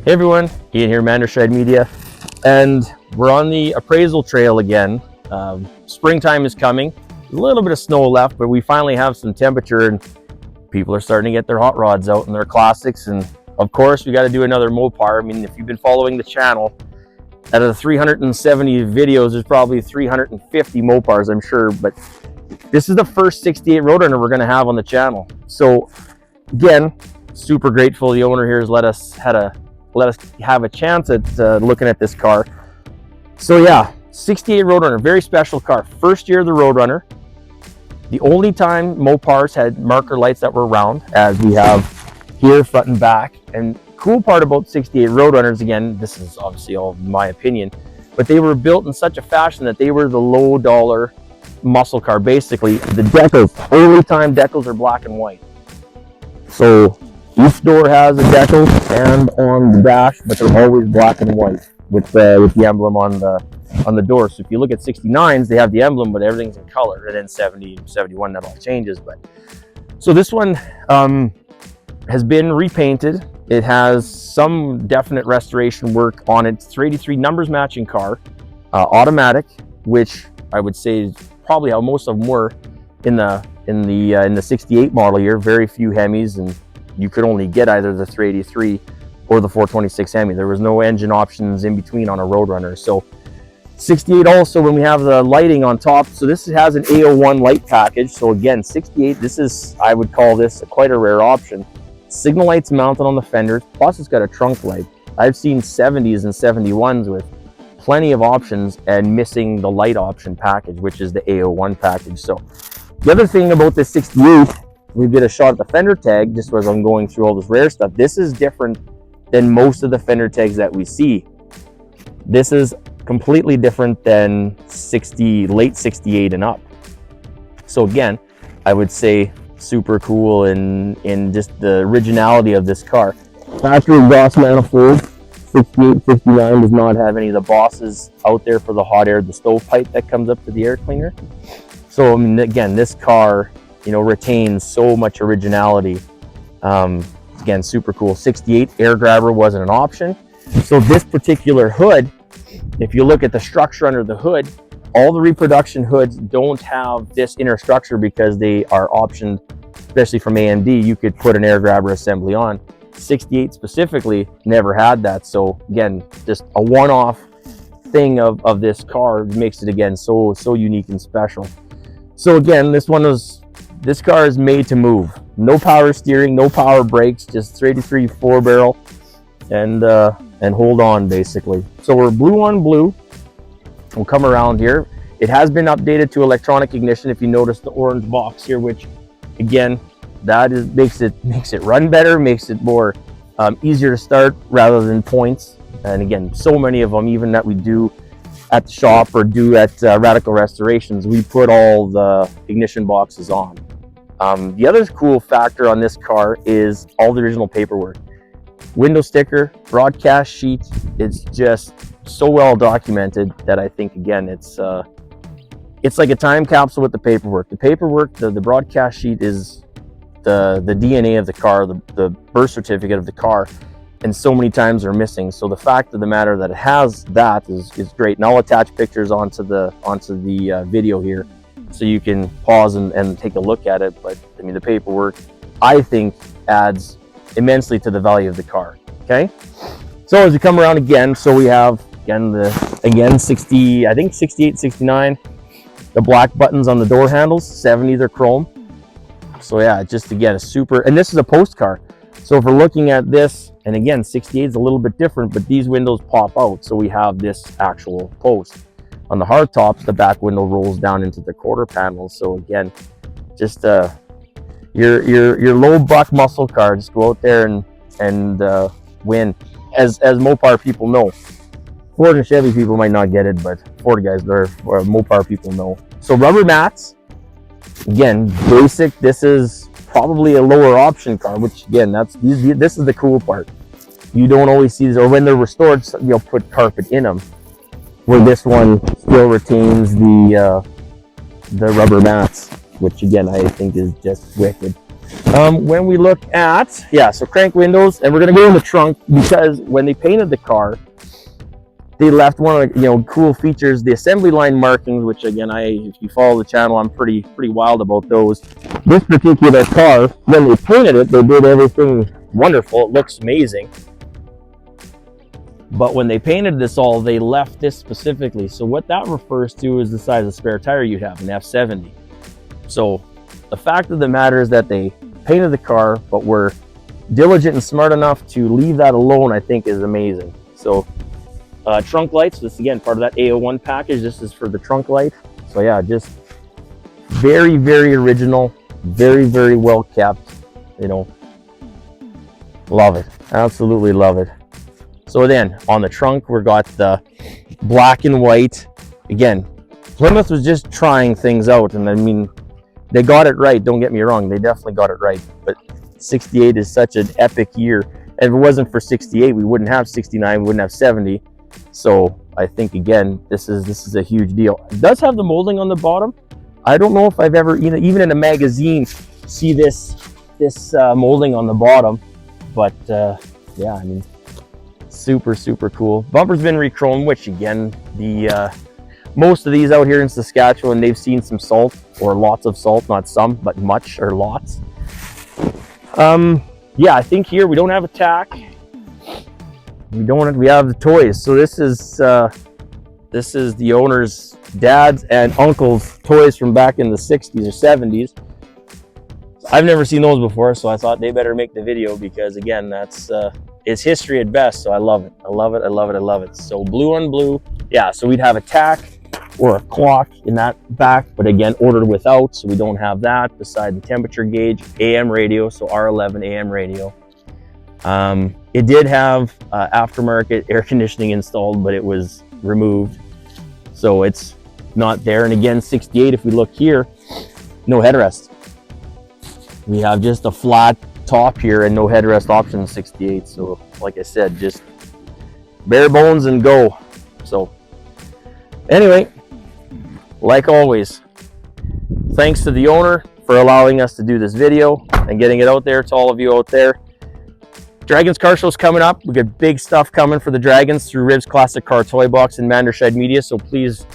Hey everyone, Ian here, Mandershide Media, and we're on the appraisal trail again. Springtime is coming, a little bit of snow left, but we finally have some temperature and people are starting to get their hot rods out and their classics. And of course, we got to do another Mopar. I mean, if you've been following the channel, out of the 370 videos, there's probably 350 Mopars, I'm sure, but this is the first 68 Roadrunner we're going to have on the channel. So again, super grateful the owner here has let us have a chance at looking at this car. So yeah, 68 Roadrunner, very special car. First year of the Roadrunner. The only time Mopars had marker lights that were round, as we have here front and back. And cool part about 68 Roadrunners, again, this is obviously all my opinion, but they were built in such a fashion that they were the low dollar muscle car. Basically, the decals, early time decals are black and white. So each door has a decal and on the dash, but they're always black and white with the emblem on the door. So if you look at 69s, they have the emblem, but everything's in color. And then 70, 71, that all changes. But so this one has been repainted. It has some definite restoration work on it. 383 numbers matching car, automatic, which I would say is probably how most of them were in the 68 model year. Very few Hemis, and you could only get either the 383 or the 426 Hemi. There was no engine options in between on a Roadrunner. So 68 also, when we have the lighting on top, so this has an A01 light package. So again, 68, this is, I would call this quite a rare option. Signal lights mounted on the fenders, plus it's got a trunk light. I've seen 70s and 71s with plenty of options and missing the light option package, which is the A01 package. So the other thing about this 68, we did a shot at the fender tag just as I'm going through all this rare stuff. This is different than most of the fender tags that we see. This is completely different than late 68 and up. So again, I would say super cool in just the originality of this car. Factory exhaust manifold. 68, 59 does not have any of the bosses out there for the hot air, the stovepipe that comes up to the air cleaner. So I mean, again, this car, you know, retains so much originality. Again, super cool. 68 air grabber wasn't an option. So this particular hood, if you look at the structure under the hood, all the reproduction hoods don't have this inner structure because they are optioned, especially from AMD. You could put an air grabber assembly on. 68 specifically never had that. So again, just a one-off thing of this car makes it again so unique and special. So again, this car is made to move. No power steering, no power brakes, just 383 4-barrel and hold on basically. So we're blue on blue. We'll come around here. It has been updated to electronic ignition. If you notice the orange box here, which again, that makes it run better, makes it more easier to start rather than points. And again, so many of them, even that we do at the shop or do at Radical Restorations, we put all the ignition boxes on. The other cool factor on this car is all the original paperwork. Window sticker, broadcast sheet, it's just so well documented that I think, again, it's like a time capsule with the paperwork. The paperwork, the broadcast sheet is the DNA of the car, the birth certificate of the car, and so many times are missing. So the fact of the matter that it has that is great. And I'll attach pictures onto the video here, so you can pause and take a look at it. But I mean, the paperwork, I think, adds immensely to the value of the car. Okay, so as we come around again, so we have again 60, I think 68, 69, the black buttons on the door handles. 70, they're chrome. So yeah, just again a super, and this is a post car. So if we're looking at this, and again 68 is a little bit different, but these windows pop out, so we have this actual post. On the hard tops, the back window rolls down into the quarter panel. So again, just your low buck muscle car, just go out there and win. As Mopar people know, Ford and Chevy people might not get it, but Ford guys, or Mopar people know. So rubber mats, again, basic. This is probably a lower option car, which again, this is the cool part. You don't always see these, or when they're restored, you'll put carpet in them. Where this one still retains the rubber mats, which again I think is just wicked. When we look at, yeah, so crank windows, and we're gonna go in the trunk because when they painted the car, they left one of the cool features, the assembly line markings, which again, if you follow the channel, I'm pretty wild about those. This particular car, when they painted it, they did everything wonderful. It looks amazing. But when they painted this all, they left this specifically. So what that refers to is the size of spare tire you have, an F70. So the fact of the matter is that they painted the car, but were diligent and smart enough to leave that alone, I think is amazing. So trunk lights, this again, part of that A01 package. This is for the trunk light. So yeah, just very, very original, very, very well kept, love it, absolutely love it. So then on the trunk, we've got the black and white. Again, Plymouth was just trying things out, and I mean, they got it right, don't get me wrong, they definitely got it right, but 68 is such an epic year, and if it wasn't for 68, we wouldn't have 69, we wouldn't have 70. So I think, again, this is a huge deal. It does have the molding on the bottom. I don't know if I've ever, even in a magazine, see this molding on the bottom, but yeah, I mean, super, super cool. Bumper's been re-chromed, which again, most of these out here in Saskatchewan, they've seen some salt, or lots of salt, not some, but much or lots. Yeah, I think here we don't have a tack. We have the toys. So this is the owner's dad's and uncle's toys from back in the 60s or 70s. I've never seen those before, so I thought they better make the video because, again, that's it's history at best. So I love it. I love it. I love it. I love it. So blue on blue. Yeah, so we'd have a tack or a clock in that back, but again, ordered without, so we don't have that. Beside the temperature gauge, AM radio, so R11 AM radio. It did have aftermarket air conditioning installed, but it was removed, so it's not there. And again, 68, if we look here, no headrest. We have just a flat top here and no headrest option in 68. So like I said, just bare bones and go. So anyway, like always, thanks to the owner for allowing us to do this video and getting it out there to all of you out there. Dragons Car Show's coming up. We got big stuff coming for the Dragons through Riv's Classic Car Toy Box and Mandershed Media. So please,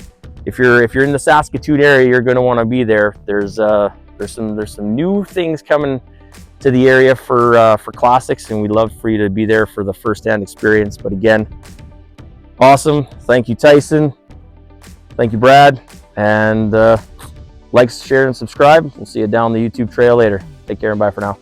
if you're in the Saskatoon area, you're going to want to be there. There's some new things coming to the area for classics, and we'd love for you to be there for the first-hand experience. But again, awesome. Thank you, Tyson. Thank you, Brad. And like, share, and subscribe. We'll see you down the YouTube trail later. Take care and bye for now.